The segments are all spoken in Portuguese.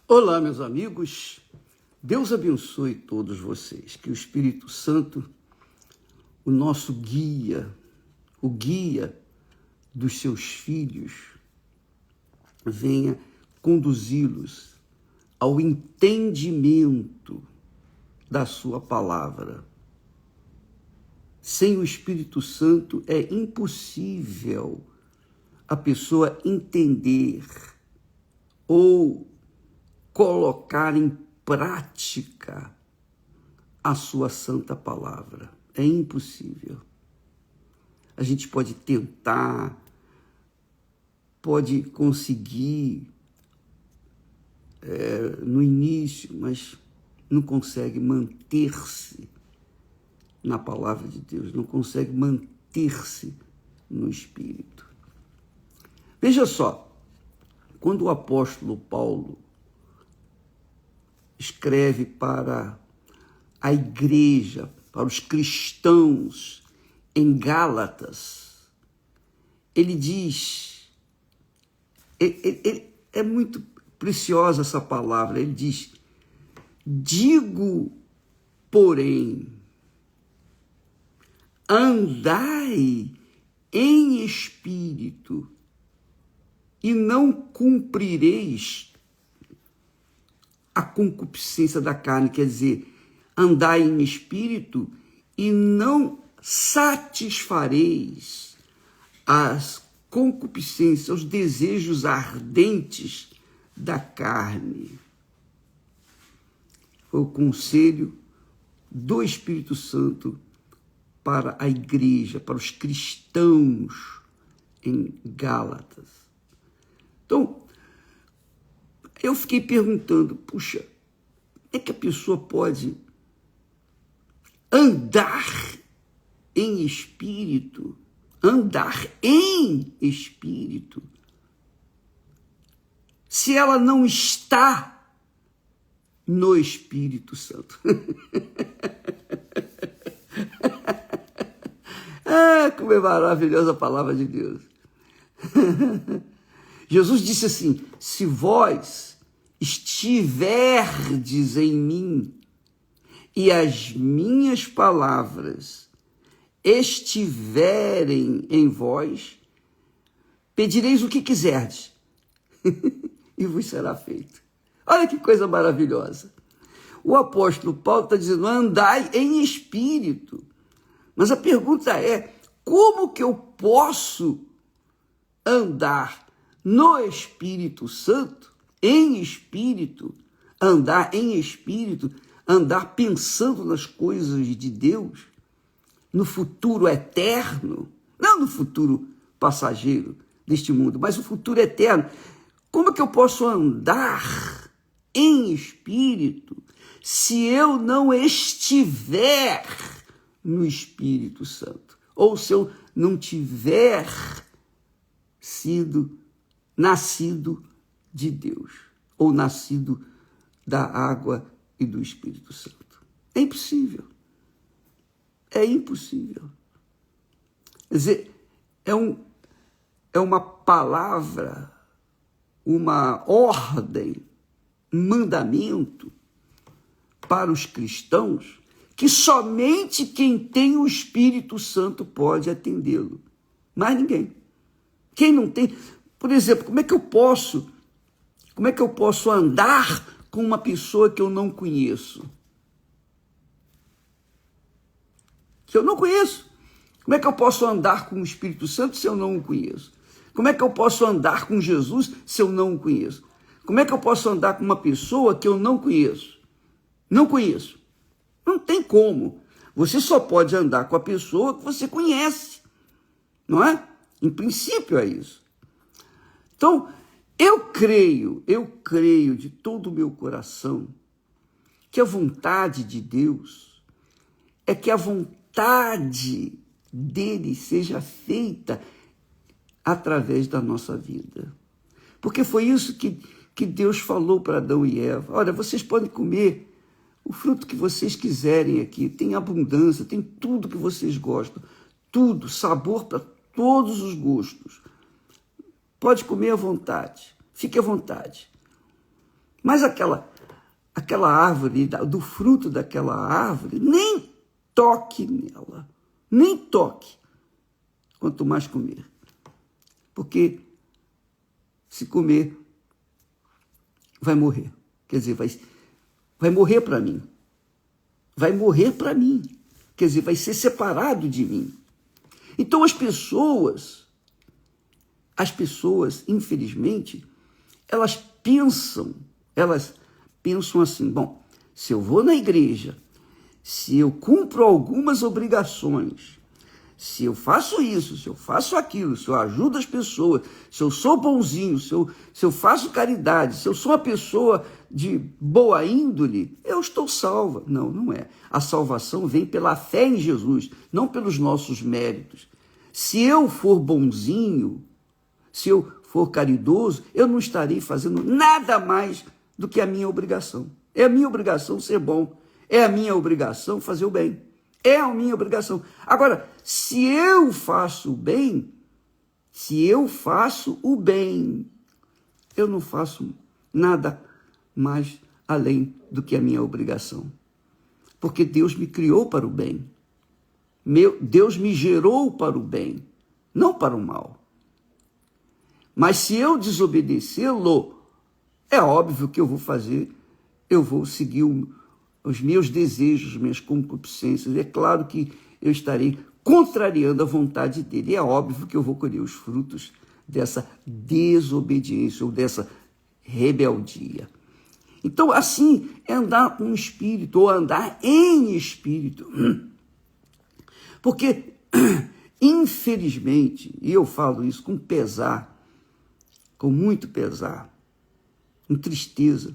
Olá, meus amigos. Deus abençoe todos vocês. Que o Espírito Santo, o nosso guia, o guia dos seus filhos, venha conduzi-los ao entendimento da sua palavra. Sem o Espírito Santo é impossível a pessoa entender ou colocar em prática a sua santa palavra. É impossível. A gente pode tentar, pode conseguir no início, mas não consegue manter-se na palavra de Deus, não consegue manter-se no Espírito. Veja só, quando o apóstolo Paulo escreve para a igreja, para os cristãos em Gálatas, ele diz, é muito preciosa essa palavra, ele diz: digo, porém, andai em espírito e não cumprireis a concupiscência da carne, quer dizer, andai em espírito e não satisfareis as concupiscências, os desejos ardentes da carne. Foi o conselho do Espírito Santo para a igreja, para os cristãos em Gálatas. Então, eu fiquei perguntando, puxa, como é que a pessoa pode andar em espírito, se ela não está no Espírito Santo? Como é maravilhosa a palavra de Deus. Jesus disse assim: se vós estiverdes em mim e as minhas palavras estiverem em vós, pedireis o que quiserdes e vos será feito. Olha que coisa maravilhosa. O apóstolo Paulo está dizendo: andai em espírito. Mas a pergunta é: como que eu posso andar no Espírito Santo, em espírito, andar em espírito, andar pensando nas coisas de Deus, no futuro eterno, não no futuro passageiro deste mundo, mas no futuro eterno? Como que eu posso andar em espírito se eu não estiver no Espírito Santo? Ou se eu não tiver sido nascido de Deus, ou nascido da água e do Espírito Santo? É impossível. É impossível. Quer dizer, é uma palavra, uma ordem, um mandamento para os cristãos que somente quem tem o Espírito Santo pode atendê-lo. Mais ninguém. Quem não tem... Por exemplo, como é que eu posso andar com uma pessoa que eu não conheço? Que eu não conheço. Como é que eu posso andar com o Espírito Santo se eu não o conheço? Como é que eu posso andar com Jesus se eu não o conheço? Como é que eu posso andar com uma pessoa que eu não conheço? Não conheço. Não tem como. Você só pode andar com a pessoa que você conhece. Não é? Em princípio é isso. Então, eu creio de todo o meu coração que a vontade de Deus é que a vontade dele seja feita através da nossa vida. Porque foi isso que Deus falou para Adão e Eva. Olha, vocês podem comer o fruto que vocês quiserem aqui, tem abundância, tem tudo que vocês gostam, tudo, sabor para todos os gostos. Pode comer à vontade, fique à vontade. Mas aquela árvore, do fruto daquela árvore, nem toque nela, nem toque, quanto mais comer. Porque se comer, vai morrer. Quer dizer, vai morrer para mim. Vai morrer para mim. Quer dizer, vai ser separado de mim. Então as pessoas, infelizmente, elas pensam assim, bom, se eu vou na igreja, se eu cumpro algumas obrigações, se eu faço isso, se eu faço aquilo, se eu ajudo as pessoas, se eu sou bonzinho, se eu faço caridade, se eu sou uma pessoa de boa índole, eu estou salva. Não, não é. A salvação vem pela fé em Jesus, não pelos nossos méritos. Se eu for bonzinho, se eu for caridoso, eu não estarei fazendo nada mais do que a minha obrigação. É a minha obrigação ser bom. É a minha obrigação fazer o bem. É a minha obrigação. Agora, se eu faço o bem, eu não faço nada mais além do que a minha obrigação. Porque Deus me criou para o bem. Deus me gerou para o bem, não para o mal. Mas se eu desobedecê-lo, é óbvio que eu vou seguir os meus desejos, minhas concupiscências. É claro que eu estarei contrariando a vontade dele. É óbvio que eu vou colher os frutos dessa desobediência ou dessa rebeldia. Então, assim, é andar com o Espírito ou andar em Espírito. Porque, infelizmente, e eu falo isso com pesar, com muito pesar, com tristeza,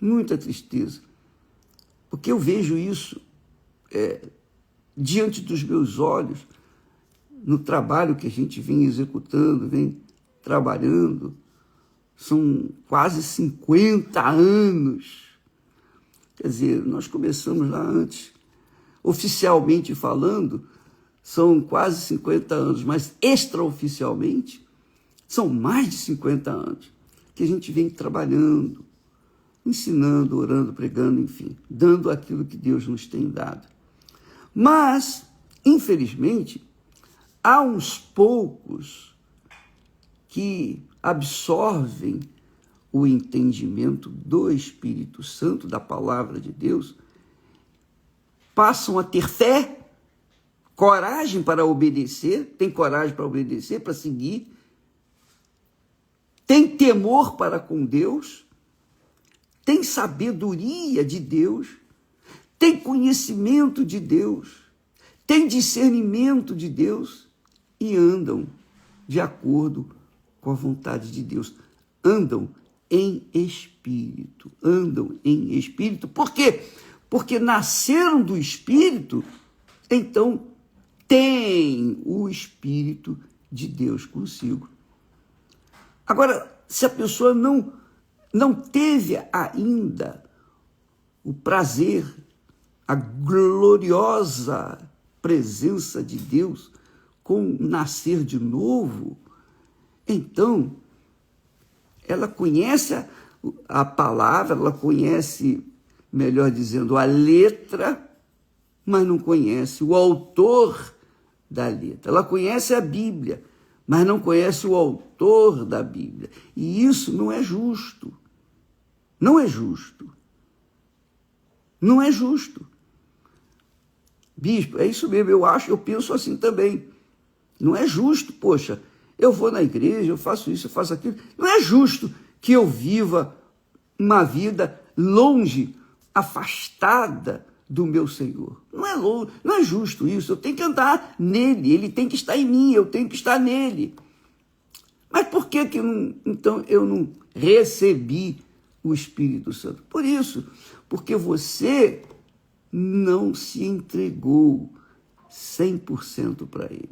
muita tristeza, porque eu vejo isso diante dos meus olhos, no trabalho que a gente vem executando, vem trabalhando. São quase 50 anos. Quer dizer, nós começamos lá antes. Oficialmente falando, são quase 50 anos, mas extraoficialmente, são mais de 50 anos que a gente vem trabalhando, ensinando, orando, pregando, enfim, dando aquilo que Deus nos tem dado. Mas, infelizmente, há uns poucos que absorvem o entendimento do Espírito Santo, da palavra de Deus, passam a ter fé, coragem para obedecer, tem coragem para obedecer, para seguir, tem temor para com Deus, tem sabedoria de Deus, tem conhecimento de Deus, tem discernimento de Deus e andam de acordo com a vontade de Deus. Andam em espírito. Por quê? Porque nasceram do Espírito, então tem o Espírito de Deus consigo. Agora, se a pessoa não teve ainda o prazer, a gloriosa presença de Deus com nascer de novo, então ela conhece a palavra, ela conhece, melhor dizendo, a letra, mas não conhece o autor da letra. Ela conhece a Bíblia, mas não conhece o autor da Bíblia. E isso não é justo. Não é justo. Não é justo. Bispo, é isso mesmo, eu penso assim também. Não é justo, poxa, eu vou na igreja, eu faço isso, eu faço aquilo. Não é justo que eu viva uma vida longe, afastada do meu Senhor. Não é justo isso, eu tenho que andar nele, ele tem que estar em mim, eu tenho que estar nele. Mas por que então eu não recebi o Espírito Santo? Por isso, porque você não se entregou 100% para ele.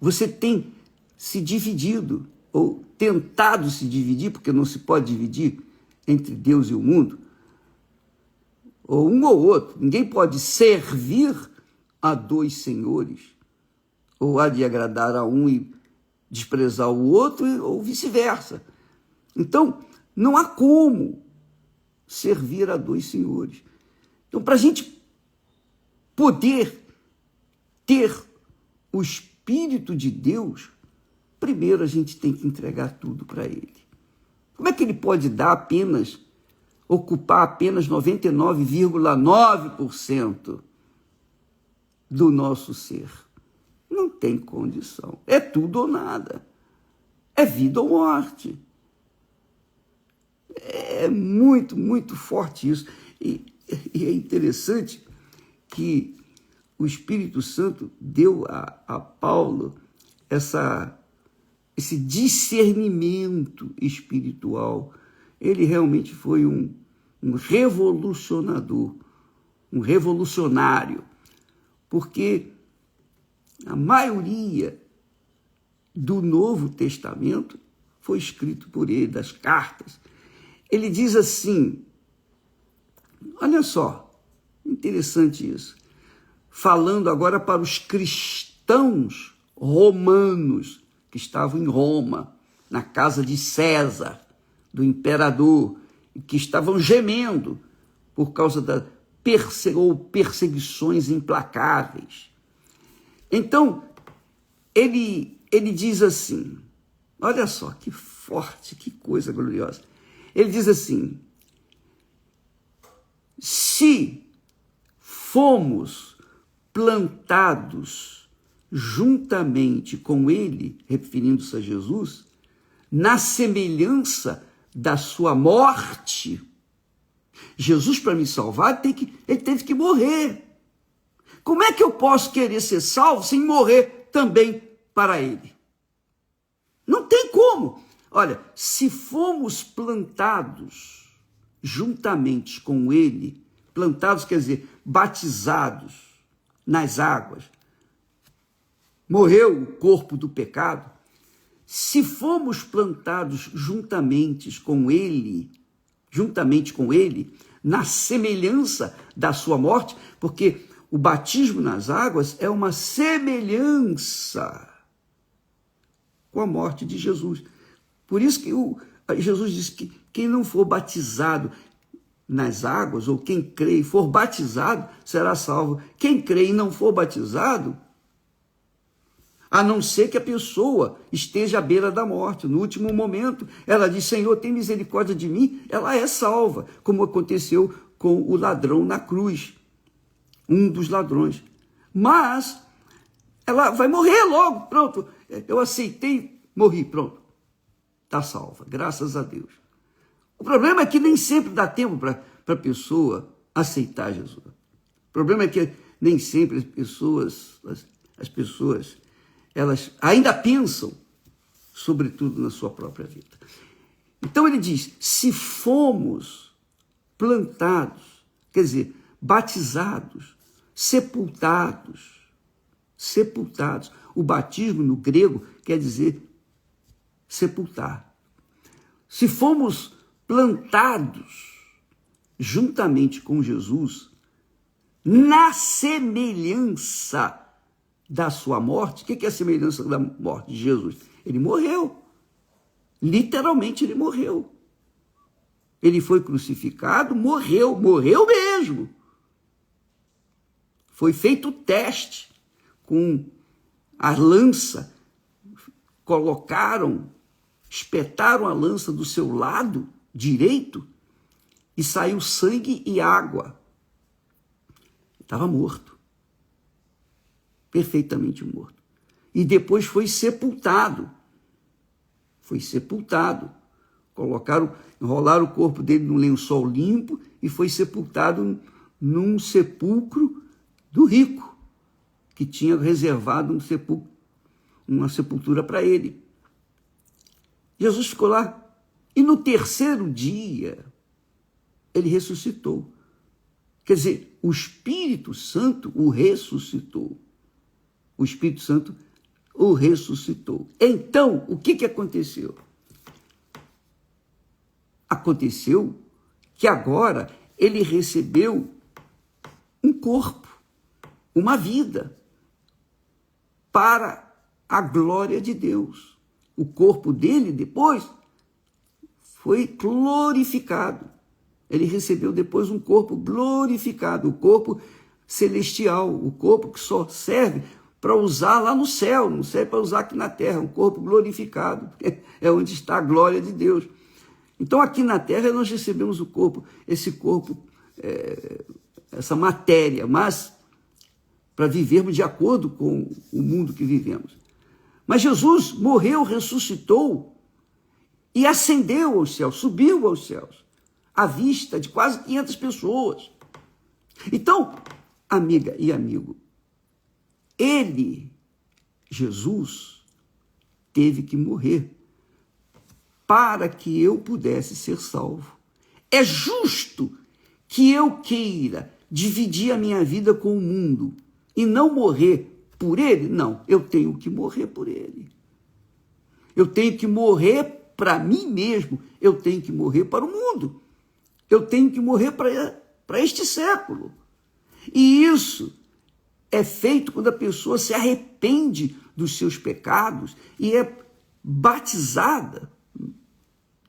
Você tem se dividido, ou tentado se dividir, porque não se pode dividir entre Deus e o mundo, ou um ou outro. Ninguém pode servir a dois senhores, ou há de agradar a um e desprezar o outro, ou vice-versa. Então, Não há como servir a dois senhores. Então, para a gente poder ter o Espírito de Deus, primeiro a gente tem que entregar tudo para Ele. Como é que Ele pode ocupar apenas 99,9% do nosso ser? Não tem condição. É tudo ou nada. É vida ou morte. É muito, muito forte isso. E é interessante que o Espírito Santo deu a Paulo esse discernimento espiritual. Ele realmente foi um revolucionador, um revolucionário, porque a maioria do Novo Testamento foi escrito por ele, das cartas. Ele diz assim, olha só, interessante isso, falando agora para os cristãos romanos que estavam em Roma, na casa de César, do imperador, e que estavam gemendo por causa das perseguições implacáveis. Então, ele diz assim, olha só que forte, que coisa gloriosa. Ele diz assim, se fomos plantados juntamente com ele, referindo-se a Jesus, na semelhança da sua morte. Jesus, para me salvar, ele teve que morrer. Como é que eu posso querer ser salvo sem morrer também para ele? Não tem como. Olha, se fomos plantados juntamente com ele, plantados quer dizer batizados nas águas, morreu o corpo do pecado, se fomos plantados juntamente com ele, na semelhança da sua morte, porque o batismo nas águas é uma semelhança com a morte de Jesus. Por isso que Jesus disse que quem não for batizado nas águas, ou quem crê e for batizado, será salvo. Quem crê e não for batizado, a não ser que a pessoa esteja à beira da morte. No último momento, ela diz, Senhor, tem misericórdia de mim, ela é salva, como aconteceu com o ladrão na cruz, um dos ladrões. Mas ela vai morrer logo, pronto, eu aceitei, morri, pronto, está salva, graças a Deus. O problema é que nem sempre dá tempo para a pessoa aceitar Jesus. O problema é que nem sempre as pessoas elas ainda pensam, sobretudo, na sua própria vida. Então ele diz, se fomos plantados, quer dizer, batizados, sepultados. O batismo no grego quer dizer sepultar. Se fomos plantados juntamente com Jesus, na semelhança da sua morte. O que é a semelhança da morte de Jesus? Ele morreu. Literalmente ele morreu. Ele foi crucificado, morreu mesmo. Foi feito o teste com a lança, espetaram a lança do seu lado direito e saiu sangue e água. Estava morto. Perfeitamente morto. E depois foi sepultado. Enrolaram o corpo dele num lençol limpo e foi sepultado num sepulcro do rico, que tinha reservado uma sepultura para ele. Jesus ficou lá. E no terceiro dia, ele ressuscitou. Quer dizer, o Espírito Santo o ressuscitou. O Espírito Santo o ressuscitou. Então, o que aconteceu? Aconteceu que agora ele recebeu um corpo, uma vida, para a glória de Deus. O corpo dele, depois, foi glorificado. Ele recebeu depois um corpo glorificado, o corpo celestial, o corpo que só serve para usar lá no céu, não serve para usar aqui na terra, um corpo glorificado, é onde está a glória de Deus. Então aqui na terra nós recebemos o corpo, esse corpo, essa matéria, mas para vivermos de acordo com o mundo que vivemos. Mas Jesus morreu, ressuscitou e ascendeu aos céus, subiu aos céus, à vista de quase 500 pessoas. Então, amiga e amigo, ele, Jesus, teve que morrer para que eu pudesse ser salvo. É justo que eu queira dividir a minha vida com o mundo e não morrer por ele? Não, eu tenho que morrer por ele. Eu tenho que morrer para mim mesmo, eu tenho que morrer para o mundo. Eu tenho que morrer para este século. E isso é feito quando a pessoa se arrepende dos seus pecados e é batizada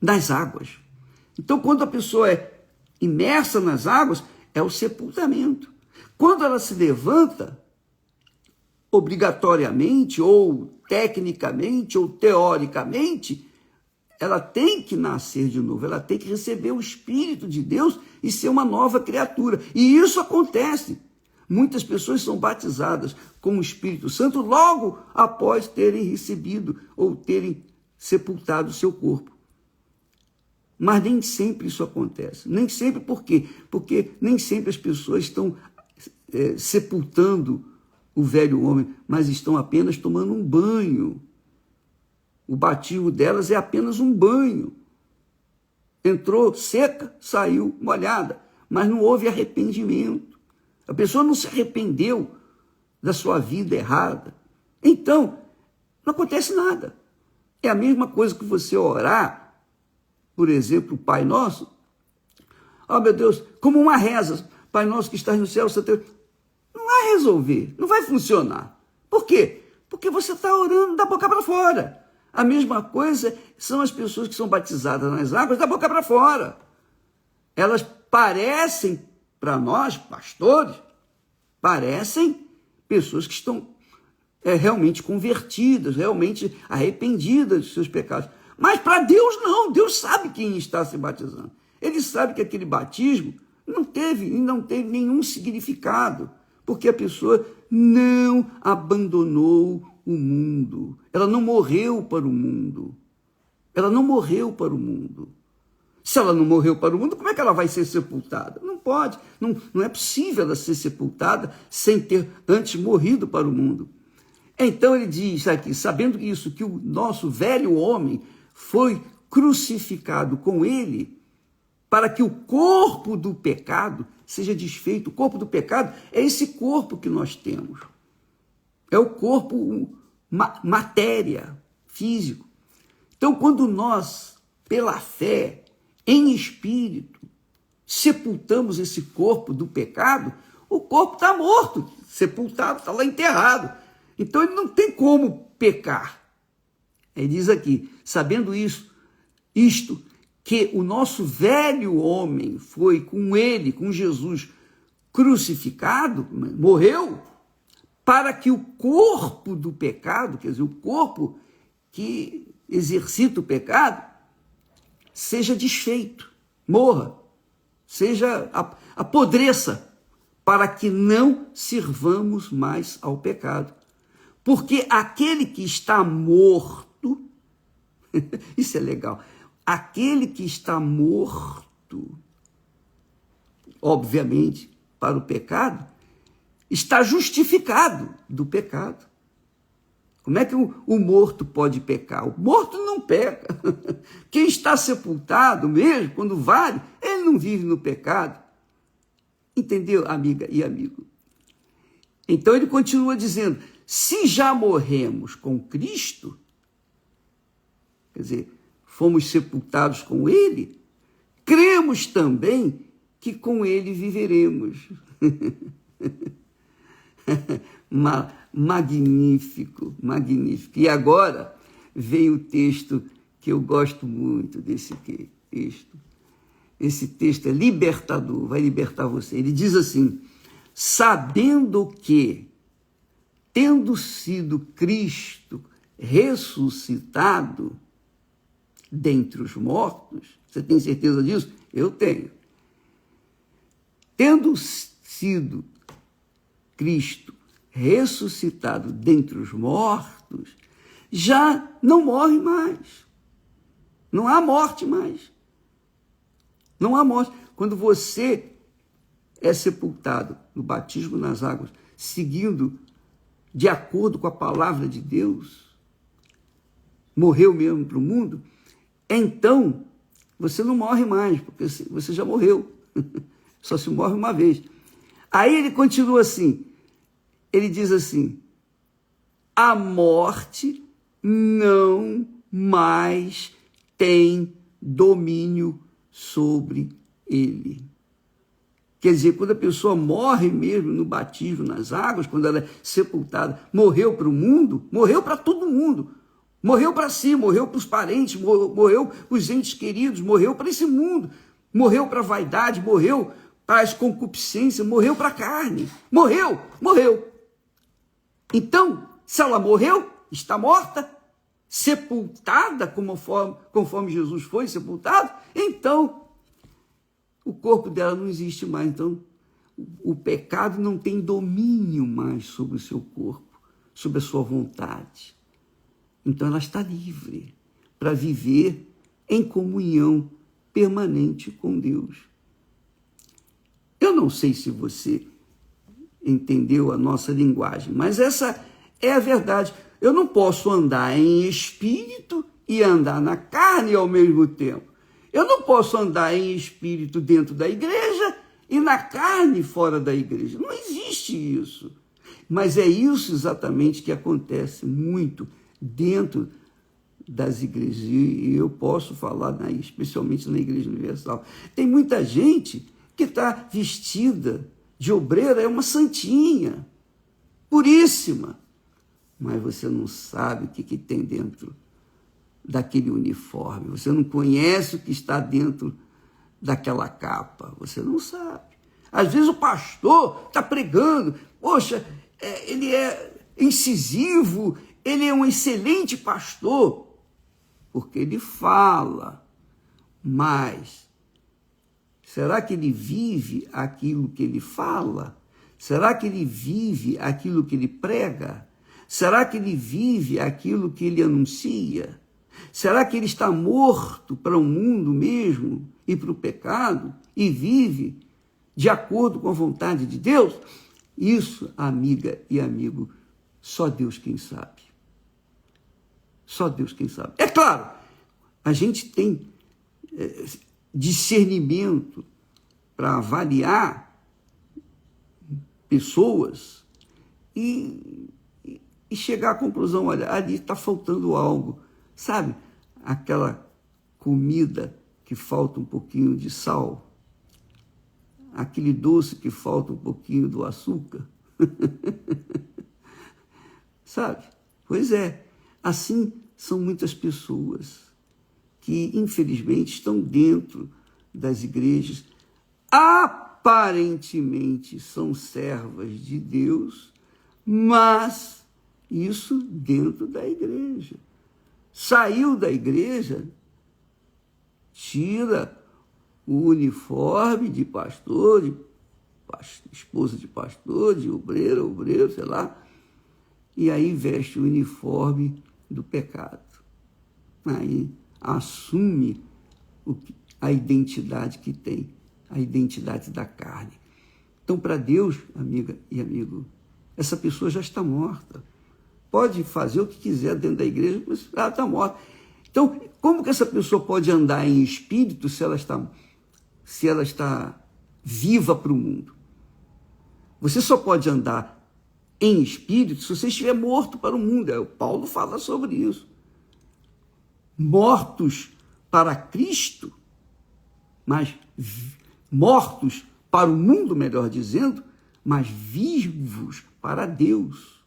nas águas. Então, quando a pessoa é imersa nas águas, é o sepultamento. Quando ela se levanta, obrigatoriamente, ou tecnicamente, ou teoricamente, ela tem que nascer de novo, ela tem que receber o Espírito de Deus e ser uma nova criatura. E isso acontece. Muitas pessoas são batizadas com o Espírito Santo logo após terem recebido ou terem sepultado o seu corpo. Mas nem sempre isso acontece. Nem sempre por quê? Porque nem sempre as pessoas estão sepultando o velho homem, mas estão apenas tomando um banho. O batismo delas é apenas um banho. Entrou seca, saiu molhada, mas não houve arrependimento. A pessoa não se arrependeu da sua vida errada. Então, não acontece nada. É a mesma coisa que você orar, por exemplo, o Pai Nosso. Oh, meu Deus, como uma reza. Pai Nosso que estás no céu, Santo... Não vai resolver, não vai funcionar. Por quê? Porque você está orando da boca para fora. A mesma coisa são as pessoas que são batizadas nas águas da boca para fora. Elas parecem, para nós, pastores, parecem pessoas que estão realmente convertidas, realmente arrependidas dos seus pecados. Mas para Deus não, Deus sabe quem está se batizando. Ele sabe que aquele batismo não teve nenhum significado, porque a pessoa não abandonou o mundo. Ela não morreu para o mundo. Ela não morreu para o mundo. Se ela não morreu para o mundo, como é que ela vai ser sepultada? Não pode, não é possível ela ser sepultada sem ter antes morrido para o mundo. Então ele diz aqui, sabendo isso, que o nosso velho homem foi crucificado com ele para que o corpo do pecado seja desfeito. O corpo do pecado é esse corpo que nós temos. É o corpo matéria, físico. Então, quando nós, pela fé, em espírito, sepultamos esse corpo do pecado, o corpo está morto, sepultado, está lá enterrado. Então, ele não tem como pecar. Ele diz aqui, sabendo isto, que o nosso velho homem foi com ele, com Jesus, crucificado, morreu, para que o corpo do pecado, quer dizer, o corpo que exercita o pecado, seja desfeito, morra, seja apodreça, para que não sirvamos mais ao pecado. Porque aquele que está morto, isso é legal, aquele que está morto, obviamente, para o pecado, está justificado do pecado. Como é que o morto pode pecar? O morto não peca. Quem está sepultado mesmo, quando vale, ele não vive no pecado. Entendeu, amiga e amigo? Então ele continua dizendo, se já morremos com Cristo, quer dizer, fomos sepultados com ele, cremos também que com ele viveremos. Magnífico, magnífico. E agora vem o texto que eu gosto muito desse aqui. texto. Esse texto é libertador, vai libertar você. Ele diz assim: sabendo que, tendo sido Cristo ressuscitado dentre os mortos, você tem certeza disso? Eu tenho. Tendo sido Cristo ressuscitado dentre os mortos, já não morre mais. Não há morte mais. Não há morte. Quando você é sepultado no batismo nas águas, seguindo de acordo com a palavra de Deus, morreu mesmo para o mundo, então você não morre mais, porque você já morreu. Só se morre uma vez. Aí ele continua assim, ele diz assim: a morte não mais tem domínio sobre ele. Quer dizer, quando a pessoa morre mesmo no batismo nas águas, quando ela é sepultada, morreu para o mundo, morreu para todo mundo. Morreu para si, morreu para os parentes, morreu para os entes queridos, morreu para esse mundo, morreu para a vaidade, morreu para as concupiscências, morreu para a carne. Morreu. Então, se ela morreu, está morta, sepultada conforme Jesus foi sepultado, então o corpo dela não existe mais. Então, o pecado não tem domínio mais sobre o seu corpo, sobre a sua vontade. Então, ela está livre para viver em comunhão permanente com Deus. Eu não sei se você entendeu a nossa linguagem, mas essa é a verdade. Eu não posso andar em espírito e andar na carne ao mesmo tempo. Eu não posso andar em espírito dentro da igreja e na carne fora da igreja. Não existe isso. Mas é isso exatamente que acontece muito dentro das igrejas. E eu posso falar, especialmente na Igreja Universal. Tem muita gente que está vestida de obreira, é uma santinha, puríssima. Mas você não sabe o que tem dentro daquele uniforme. Você não conhece o que está dentro daquela capa. Você não sabe. Às vezes o pastor está pregando. Poxa, ele é incisivo, ele é um excelente pastor, porque ele fala. Mas será que ele vive aquilo que ele fala? Será que ele vive aquilo que ele prega? Será que ele vive aquilo que ele anuncia? Será que ele está morto para o mundo mesmo e para o pecado e vive de acordo com a vontade de Deus? Isso, amiga e amigo, só Deus quem sabe. Só Deus quem sabe. É claro, a gente tem discernimento para avaliar pessoas e chegar à conclusão: olha, ali está faltando algo. Sabe, aquela comida que falta um pouquinho de sal, aquele doce que falta um pouquinho do açúcar. Sabe? Pois é, assim são muitas pessoas que, infelizmente, estão dentro das igrejas, aparentemente são servas de Deus, mas isso dentro da igreja. Saiu da igreja, tira o uniforme de pastor, de esposa de pastor, de obreiro, sei lá, e aí veste o uniforme do pecado. Aí assume a identidade que tem, a identidade da carne. Então, para Deus, amiga e amigo, essa pessoa já está morta. Pode fazer o que quiser dentro da igreja, mas ela está morta. Então, como que essa pessoa pode andar em espírito se ela está viva para o mundo? Você só pode andar em espírito se você estiver morto para o mundo. O Paulo fala sobre isso. Mortos para Cristo, mas mortos para o mundo, melhor dizendo, mas vivos para Deus.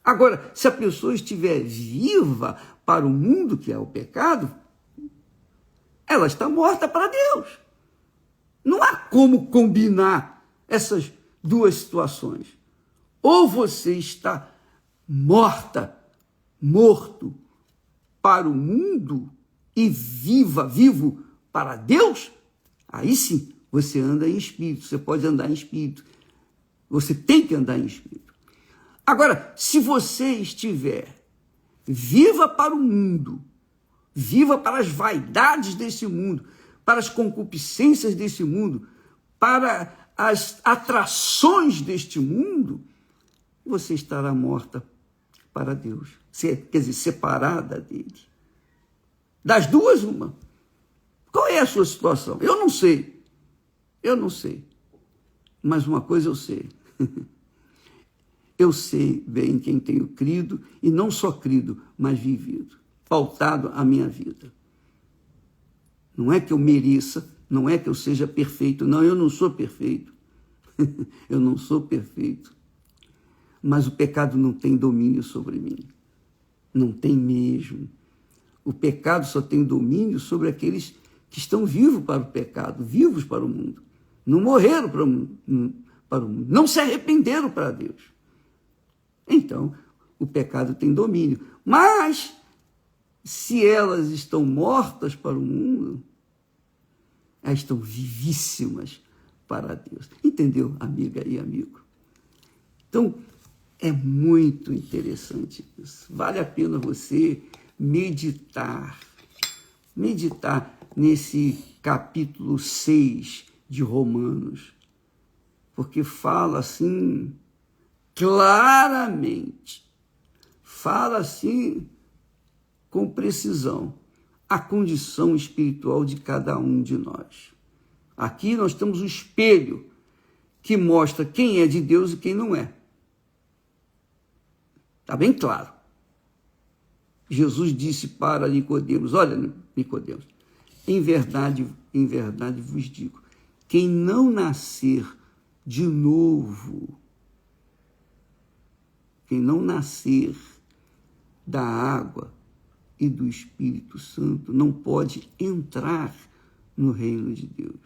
Agora, se a pessoa estiver viva para o mundo, que é o pecado, ela está morta para Deus. Não há como combinar essas duas situações. Ou você está morto para o mundo e vivo para Deus, aí sim você anda em espírito, você pode andar em espírito. Você tem que andar em espírito. Agora, se você estiver viva para o mundo, viva para as vaidades desse mundo, para as concupiscências desse mundo, para as atrações deste mundo, você estará morta para Deus. Quer dizer, separada dele. Das duas, uma. Qual é a sua situação? Eu não sei. Mas uma coisa eu sei. Eu sei bem quem tenho crido, e não só crido, mas vivido, pautado a minha vida. Não é que eu mereça, não é que eu seja perfeito, não, eu não sou perfeito. Eu não sou perfeito. Mas o pecado não tem domínio sobre mim. Não tem mesmo. O pecado só tem domínio sobre aqueles que estão vivos para o pecado, vivos para o mundo. Não morreram para o mundo, não se arrependeram para Deus. Então, o pecado tem domínio. Mas, se elas estão mortas para o mundo, elas estão vivíssimas para Deus. Entendeu, amiga e amigo? Então, é muito interessante isso. Vale a pena você meditar nesse capítulo 6 de Romanos, porque fala assim claramente, fala assim com precisão a condição espiritual de cada um de nós. Aqui nós temos um espelho que mostra quem é de Deus e quem não é. Está bem claro. Jesus disse para Nicodemos, olha, Nicodemos, em verdade vos digo, quem não nascer de novo, quem não nascer da água e do Espírito Santo, não pode entrar no reino de Deus.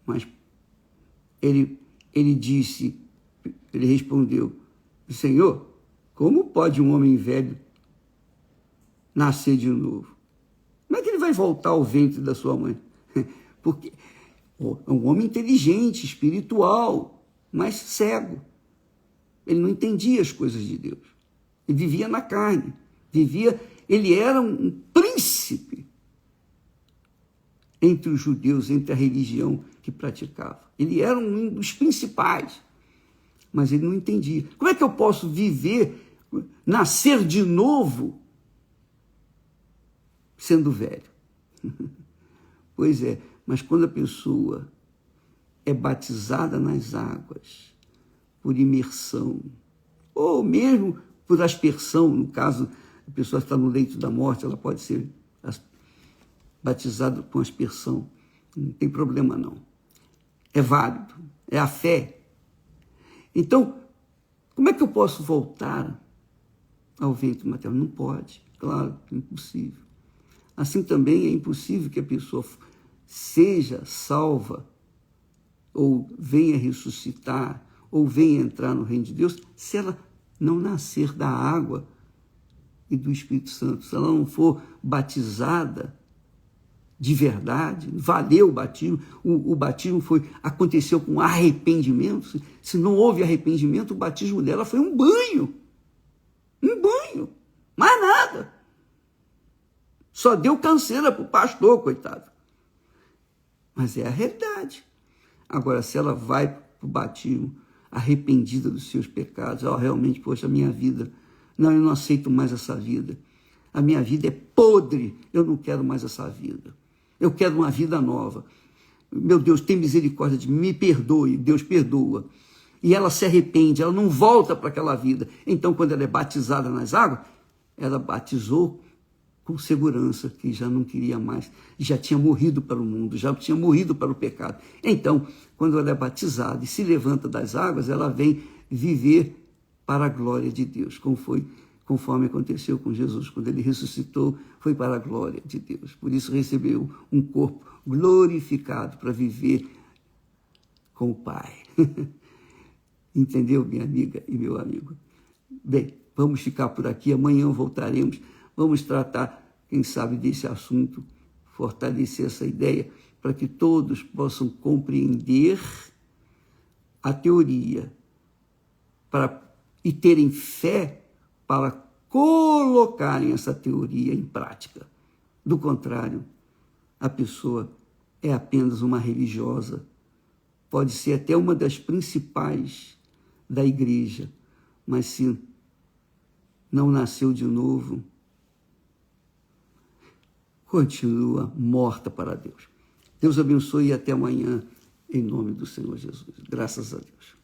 Mas ele respondeu, Senhor, como pode um homem velho nascer de novo? Como é que ele vai voltar ao ventre da sua mãe? Porque é um homem inteligente, espiritual, mas cego. Ele não entendia as coisas de Deus. Ele vivia na carne. Ele era um príncipe entre os judeus, entre a religião que praticava. Ele era um dos principais, mas ele não entendia. Como é que eu posso viver, nascer de novo, sendo velho? Pois é, mas quando a pessoa é batizada nas águas, por imersão, ou mesmo por aspersão, no caso, a pessoa está no leito da morte, ela pode ser batizada com aspersão, não tem problema não. É válido, é a fé. Então, como é que eu posso voltar ao ventre materno? Não pode, claro, é impossível. Assim também é impossível que a pessoa seja salva, ou venha ressuscitar, ou venha entrar no reino de Deus, se ela não nascer da água e do Espírito Santo, se ela não for batizada de verdade, valeu o batismo, o batismo aconteceu com arrependimento. Se não houve arrependimento, o batismo dela foi um banho, mais nada. Só deu canseira para o pastor, coitado. Mas é a realidade. Agora, se ela vai para o batismo arrependida dos seus pecados, realmente, poxa, a minha vida, não, eu não aceito mais essa vida. A minha vida é podre, eu não quero mais essa vida. Eu quero uma vida nova. Meu Deus, tem misericórdia de mim, me perdoe, Deus perdoa. E ela se arrepende, ela não volta para aquela vida. Então, quando ela é batizada nas águas, ela batizou com segurança, que já não queria mais, já tinha morrido para o mundo, já tinha morrido para o pecado. Então, quando ela é batizada e se levanta das águas, ela vem viver para a glória de Deus, como foi conforme aconteceu com Jesus, quando ele ressuscitou, foi para a glória de Deus. Por isso recebeu um corpo glorificado para viver com o Pai. Entendeu, minha amiga e meu amigo? Bem, vamos ficar por aqui, amanhã voltaremos, vamos tratar, quem sabe, desse assunto, fortalecer essa ideia, para que todos possam compreender a teoria e terem fé para colocarem essa teoria em prática. Do contrário, a pessoa é apenas uma religiosa, pode ser até uma das principais da igreja, mas se não nasceu de novo, continua morta para Deus. Deus abençoe e até amanhã, em nome do Senhor Jesus. Graças a Deus.